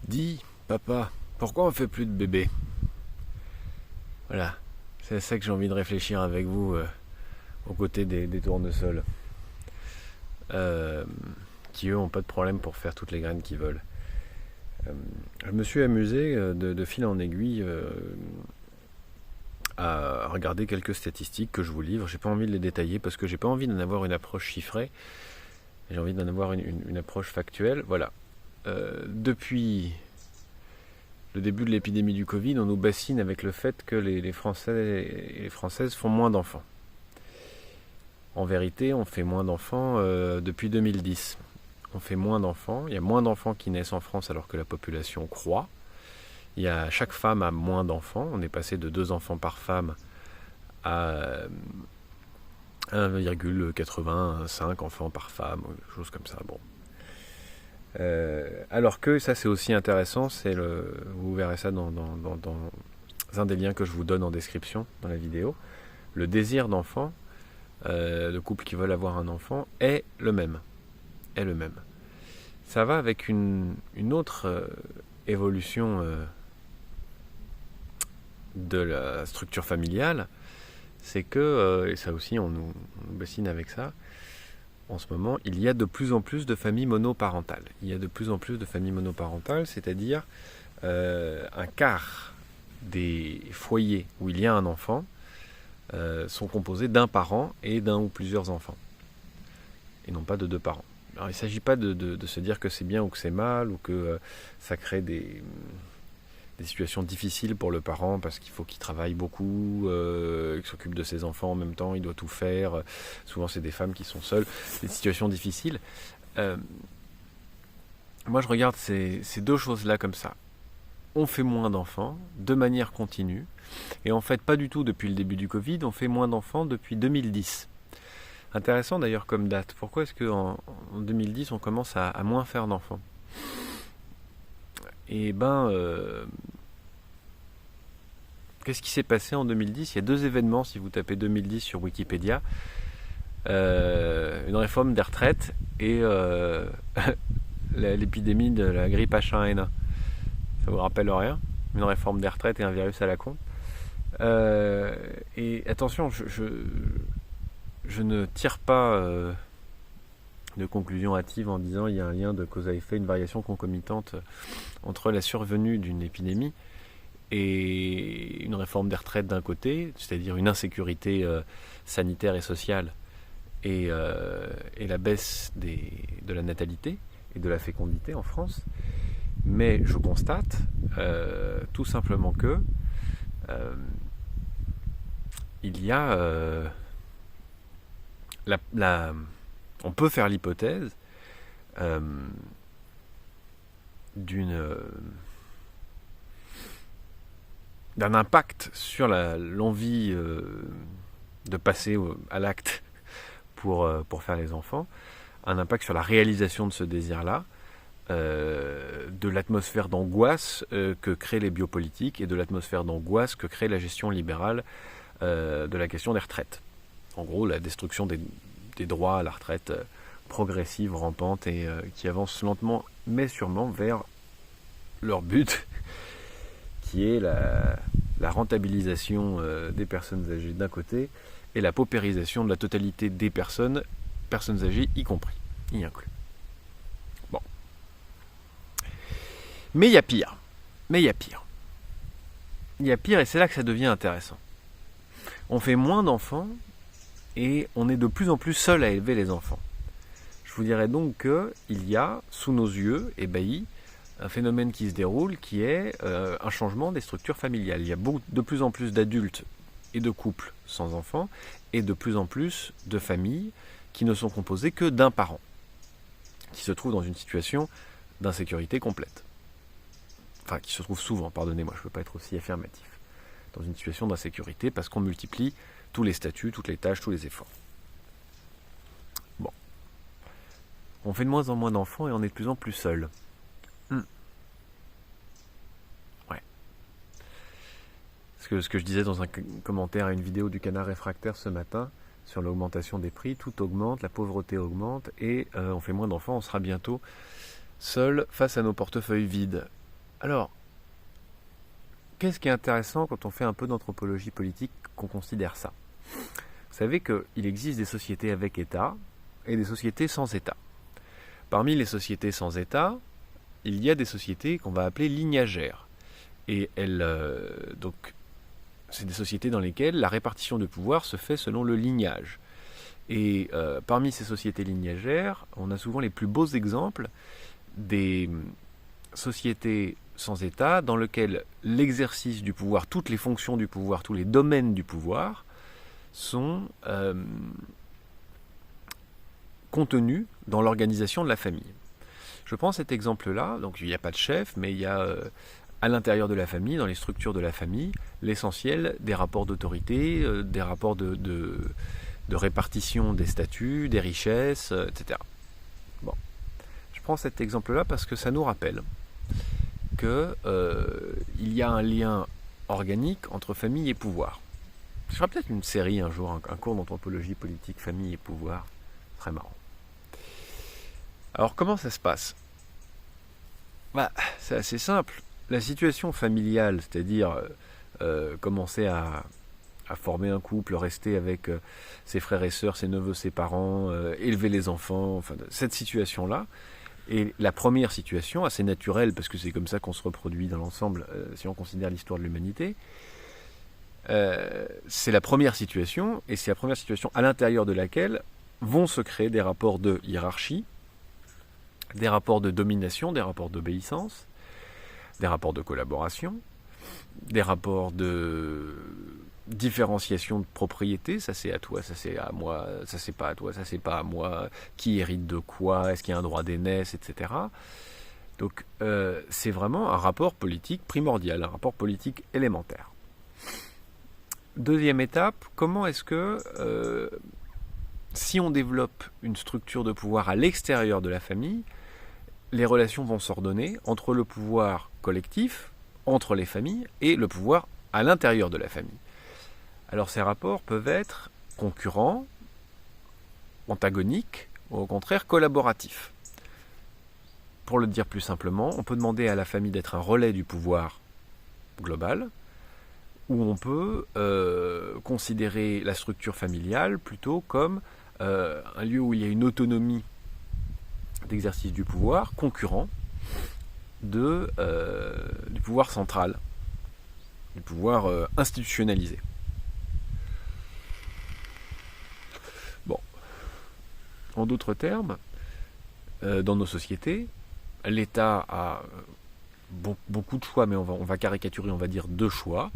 Dis, papa, pourquoi on fait plus de bébés? Voilà, c'est à ça que j'ai envie de réfléchir avec vous aux côtés des tournesols, euh, qui eux ont pas de problème pour faire toutes les graines qu'ils veulent. Euh, je me suis amusé de fil en aiguille à regarder quelques statistiques que je vous livre. J'ai pas envie de les détailler parce que j'ai pas envie d'en avoir une approche chiffrée. J'ai envie d'en avoir une approche factuelle. Voilà. Depuis le début de l'épidémie du Covid, on nous bassine avec le fait que les Français et les Françaises font moins d'enfants. En vérité, on fait moins d'enfants depuis 2010. On fait moins d'enfants. Il y a moins d'enfants qui naissent en France alors que la population croît. Chaque femme a moins d'enfants. On est passé de 2 enfants par femme à 1,85 enfants par femme, chose comme ça. Bon. Alors que ça c'est aussi intéressant, vous verrez ça dans un des liens que je vous donne en description dans la vidéo. Le désir d'enfant de couples qui veulent avoir un enfant est le même. Ça va avec une autre évolution de la structure familiale, c'est que, et ça aussi on nous bassine avec ça, en ce moment, il y a de plus en plus de familles monoparentales. C'est-à-dire un quart des foyers où il y a un enfant sont composés d'un parent et d'un ou plusieurs enfants, et non pas de 2 parents. Alors il ne s'agit pas de se dire que c'est bien ou que c'est mal, ou que ça crée des situations difficiles pour le parent parce qu'il faut qu'il travaille beaucoup, qu'il s'occupe de ses enfants en même temps, il doit tout faire. Souvent c'est des femmes qui sont seules, des situations difficiles. Moi je regarde ces 2 choses-là comme ça. On fait moins d'enfants de manière continue, et en fait pas du tout depuis le début du Covid, on fait moins d'enfants depuis 2010. Intéressant d'ailleurs comme date. Pourquoi est-ce qu'en 2010 on commence à moins faire d'enfants? Et qu'est-ce qui s'est passé en 2010? Il y a 2 événements si vous tapez 2010 sur Wikipédia. Une réforme des retraites et l'épidémie de la grippe H1N1. Ça vous rappelle rien? Une réforme des retraites et un virus à la con. Et attention, je ne tire pas de conclusion hâtive en disant il y a un lien de cause à effet, une variation concomitante entre la survenue d'une épidémie et une réforme des retraites d'un côté, c'est-à-dire une insécurité sanitaire et sociale, et la baisse de la natalité et de la fécondité en France. Mais je constate tout simplement que il y a on peut faire l'hypothèse d'un impact sur l'envie de passer à l'acte pour faire les enfants, un impact sur la réalisation de ce désir-là, de l'atmosphère d'angoisse que créent les biopolitiques et de l'atmosphère d'angoisse que crée la gestion libérale de la question des retraites. En gros, la destruction des droits à la retraite progressive, rampante, et qui avance lentement mais sûrement vers leur but, qui est la rentabilisation des personnes âgées d'un côté et la paupérisation de la totalité des personnes âgées y compris, y inclus. Bon. Mais il y a pire. Il y a pire, et c'est là que ça devient intéressant. On fait moins d'enfants et on est de plus en plus seul à élever les enfants. Je vous dirais donc qu'il y a, sous nos yeux, ébahis, un phénomène qui se déroule qui est un changement des structures familiales. Il y a de plus en plus d'adultes et de couples sans enfants, et de plus en plus de familles qui ne sont composées que d'un parent, qui se trouvent dans une situation d'insécurité complète. Enfin, qui se trouvent souvent, pardonnez-moi, je ne peux pas être aussi affirmatif, dans une situation d'insécurité parce qu'on multiplie tous les statuts, toutes les tâches, tous les efforts. Bon. On fait de moins en moins d'enfants et on est de plus en plus seul. Ouais. Ce que je disais dans un commentaire à une vidéo du Canard Réfractaire ce matin, sur l'augmentation des prix, tout augmente, la pauvreté augmente, et on fait moins d'enfants, on sera bientôt seul face à nos portefeuilles vides. Alors, qu'est-ce qui est intéressant quand on fait un peu d'anthropologie politique, qu'on considère ça? Vous savez qu'il existe des sociétés avec État et des sociétés sans État. Parmi les sociétés sans État, il y a des sociétés qu'on va appeler lignagères. Et donc, c'est des sociétés dans lesquelles la répartition de pouvoir se fait selon le lignage. Et parmi ces sociétés lignagères, on a souvent les plus beaux exemples des sociétés sans État dans lesquelles l'exercice du pouvoir, toutes les fonctions du pouvoir, tous les domaines du pouvoir sont contenus dans l'organisation de la famille. Je prends cet exemple-là, donc il n'y a pas de chef, mais il y a à l'intérieur de la famille, dans les structures de la famille, l'essentiel des rapports d'autorité, des rapports de répartition des statuts, des richesses, etc. Bon. Je prends cet exemple-là parce que ça nous rappelle qu'il y a un lien organique entre famille et pouvoir. Je ferai peut-être une série un jour, un cours d'anthropologie politique, famille et pouvoir. Très marrant. Alors comment ça se passe? C'est assez simple. La situation familiale, c'est-à-dire commencer à former un couple, rester avec ses frères et sœurs, ses neveux, ses parents, élever les enfants, enfin, cette situation-là, est la première situation, assez naturelle, parce que c'est comme ça qu'on se reproduit dans l'ensemble, si on considère l'histoire de l'humanité. C'est la première situation, et c'est la première situation à l'intérieur de laquelle vont se créer des rapports de hiérarchie, des rapports de domination, des rapports d'obéissance, des rapports de collaboration, des rapports de différenciation de propriété, ça c'est à toi, ça c'est à moi, ça c'est pas à toi, ça c'est pas à moi, qui hérite de quoi, est-ce qu'il y a un droit d'aînesse, etc. Donc c'est vraiment un rapport politique primordial, un rapport politique élémentaire. Deuxième étape, comment est-ce que si on développe une structure de pouvoir à l'extérieur de la famille, les relations vont s'ordonner entre le pouvoir collectif, entre les familles, et le pouvoir à l'intérieur de la famille. Alors ces rapports peuvent être concurrents, antagoniques, ou au contraire collaboratifs. Pour le dire plus simplement, on peut demander à la famille d'être un relais du pouvoir global, ou on peut considérer la structure familiale plutôt comme un lieu où il y a une autonomie d'exercice du pouvoir concurrent du pouvoir central, du pouvoir institutionnalisé. Bon, en d'autres termes, dans nos sociétés, l'État a beaucoup de choix, mais on va caricaturer, on va dire 2 choix.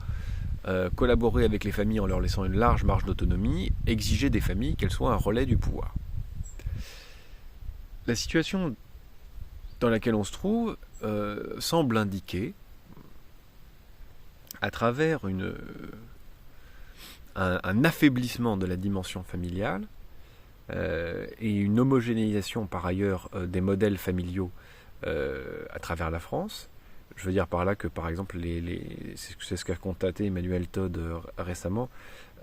Collaborer avec les familles en leur laissant une large marge d'autonomie, exiger des familles qu'elles soient un relais du pouvoir. La situation dans laquelle on se trouve semble indiquer, à travers un affaiblissement de la dimension familiale et une homogénéisation par ailleurs des modèles familiaux à travers la France. Je veux dire par là que, par exemple, c'est ce qu'a constaté Emmanuel Todd récemment,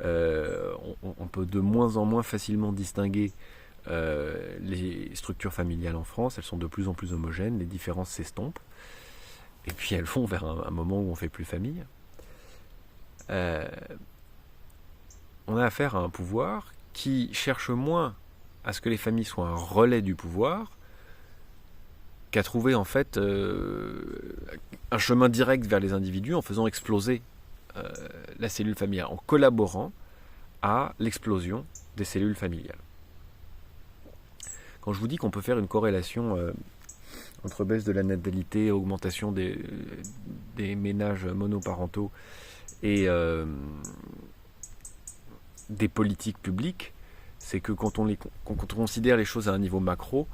on peut de moins en moins facilement distinguer les structures familiales en France. Elles sont de plus en plus homogènes, les différences s'estompent, et puis elles vont vers un moment où on ne fait plus famille. On a affaire à un pouvoir qui cherche moins à ce que les familles soient un relais du pouvoir qu'à trouver en fait un chemin direct vers les individus en faisant exploser la cellule familiale, en collaborant à l'explosion des cellules familiales. Quand je vous dis qu'on peut faire une corrélation entre baisse de la natalité, augmentation des ménages monoparentaux et des politiques publiques, c'est que quand on considère les choses à un niveau macro,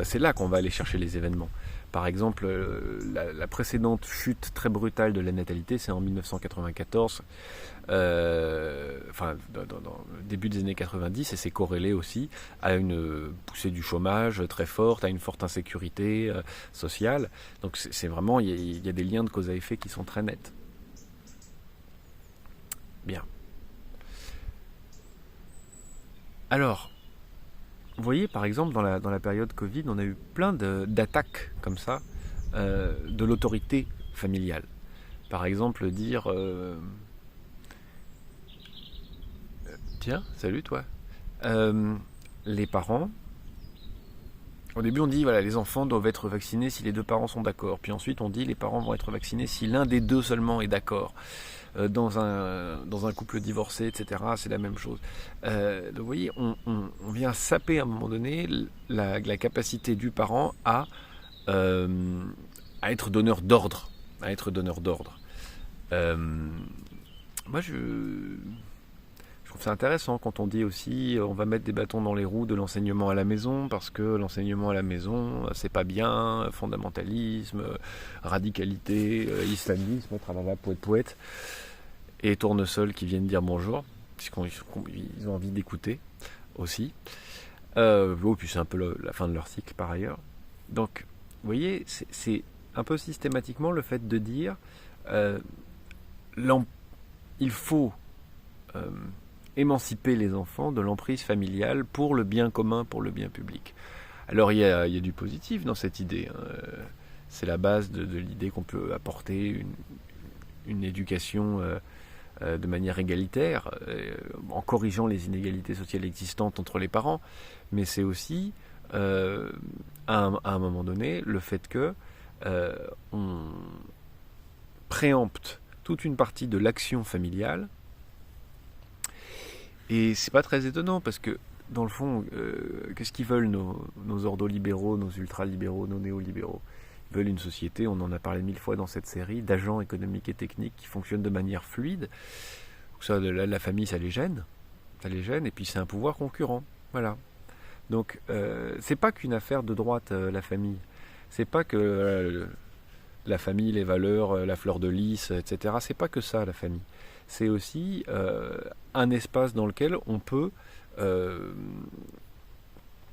c'est là qu'on va aller chercher les événements. Par exemple, la précédente chute très brutale de la natalité, c'est en 1994, dans le début des années 90, et c'est corrélé aussi à une poussée du chômage très forte, à une forte insécurité sociale. Donc c'est vraiment, il y a des liens de cause à effet qui sont très nets. Bien. Alors, vous voyez, par exemple, dans la période Covid, on a eu plein d'attaques comme ça de l'autorité familial. Par exemple, dire tiens, salut toi. Les parents, au début on dit voilà, les enfants doivent être vaccinés si les deux parents sont d'accord. Puis ensuite on dit les parents vont être vaccinés si l'un des deux seulement est d'accord. Dans un couple divorcé, etc., c'est la même chose. Donc vous voyez, on vient saper à un moment donné la capacité du parent à être donneur d'ordre. À être donneur d'ordre. Moi, je trouve ça intéressant quand on dit aussi on va mettre des bâtons dans les roues de l'enseignement à la maison parce que l'enseignement à la maison c'est pas bien, fondamentalisme, radicalité, islamisme, tralala, poète et tournesol qui viennent dire bonjour puisqu'ils ont envie d'écouter aussi. Puis c'est un peu la fin de leur cycle par ailleurs. Donc vous voyez, c'est un peu systématiquement le fait de dire il faut émanciper les enfants de l'emprise familiale pour le bien commun, pour le bien public. Alors il y a du positif dans cette idée. C'est la base de l'idée qu'on peut apporter une éducation de manière égalitaire, en corrigeant les inégalités sociales existantes entre les parents. Mais c'est aussi, à un moment donné, le fait que on préempte toute une partie de l'action familiale. Et c'est pas très étonnant parce que, dans le fond, qu'est-ce qu'ils veulent nos ordolibéraux, nos ultralibéraux, nos néolibéraux? Ils veulent une société, on en a parlé 1000 fois dans cette série, d'agents économiques et techniques qui fonctionnent de manière fluide. Ça, la famille, ça les gêne, et puis c'est un pouvoir concurrent. Voilà. Donc, c'est pas qu'une affaire de droite, la famille. C'est pas que la famille, les valeurs, la fleur de lys, etc. C'est pas que ça, la famille. C'est aussi un espace dans lequel on peut,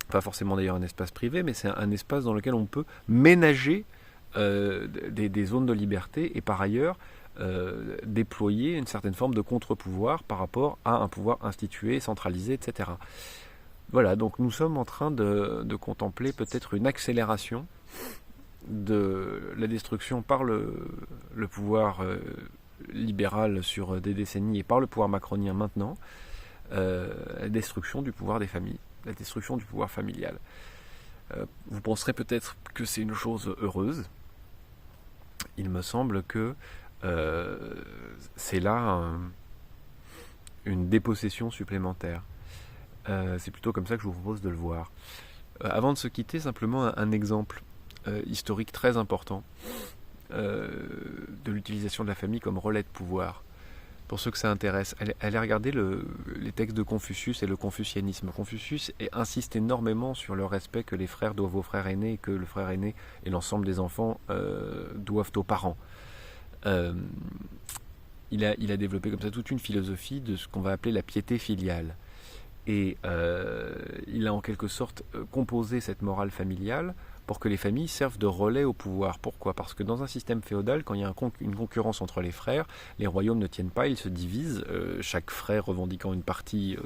pas forcément d'ailleurs un espace privé, mais c'est un espace dans lequel on peut ménager des zones de liberté et par ailleurs déployer une certaine forme de contre-pouvoir par rapport à un pouvoir institué, centralisé, etc. Voilà, donc nous sommes en train de contempler peut-être une accélération de la destruction par le pouvoir libéral sur des décennies et par le pouvoir macronien maintenant, la destruction du pouvoir des familles, la destruction du pouvoir familial. Vous penserez peut-être que c'est une chose heureuse. Il me semble que c'est là une dépossession supplémentaire. C'est plutôt comme ça que je vous propose de le voir. Avant de se quitter, simplement un exemple historique très important de l'utilisation de la famille comme relais de pouvoir. Pour ceux que ça intéresse, allez regarder les textes de Confucius et le confucianisme. Confucius insiste énormément sur le respect que les frères doivent aux frères aînés et que le frère aîné et l'ensemble des enfants doivent aux parents. Il a développé comme ça toute une philosophie de ce qu'on va appeler la piété filiale. Et il a en quelque sorte composé cette morale familiale pour que les familles servent de relais au pouvoir. Pourquoi ? Parce que dans un système féodal, quand il y a une concurrence entre les frères, les royaumes ne tiennent pas, ils se divisent, chaque frère revendiquant une partie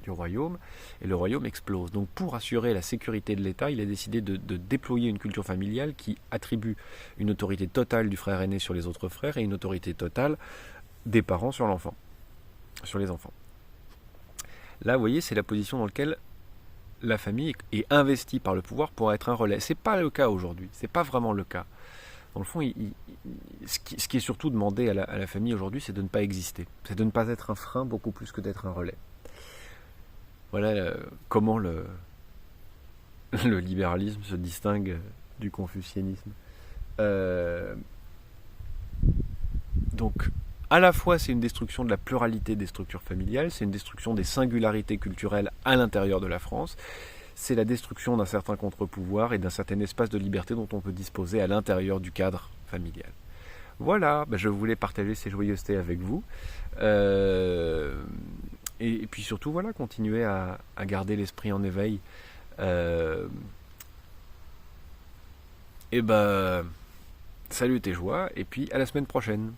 du royaume, et le royaume explose. Donc pour assurer la sécurité de l'État, il a décidé de déployer une culture familiale qui attribue une autorité totale du frère aîné sur les autres frères et une autorité totale des parents sur l'enfant, sur les enfants. Là, vous voyez, c'est la position dans laquelle la famille est investie par le pouvoir pour être un relais. C'est pas le cas aujourd'hui. C'est pas vraiment le cas. Dans le fond, ce qui est surtout demandé à la famille aujourd'hui, c'est de ne pas exister. C'est de ne pas être un frein beaucoup plus que d'être un relais. Voilà comment le libéralisme se distingue du confucianisme. Donc, à la fois, c'est une destruction de la pluralité des structures familiales, c'est une destruction des singularités culturelles à l'intérieur de la France, c'est la destruction d'un certain contre-pouvoir et d'un certain espace de liberté dont on peut disposer à l'intérieur du cadre familial. Voilà, je voulais partager ces joyeusetés avec vous. Et puis surtout, voilà, continuer à garder l'esprit en éveil. Salut tes joies, et puis à la semaine prochaine.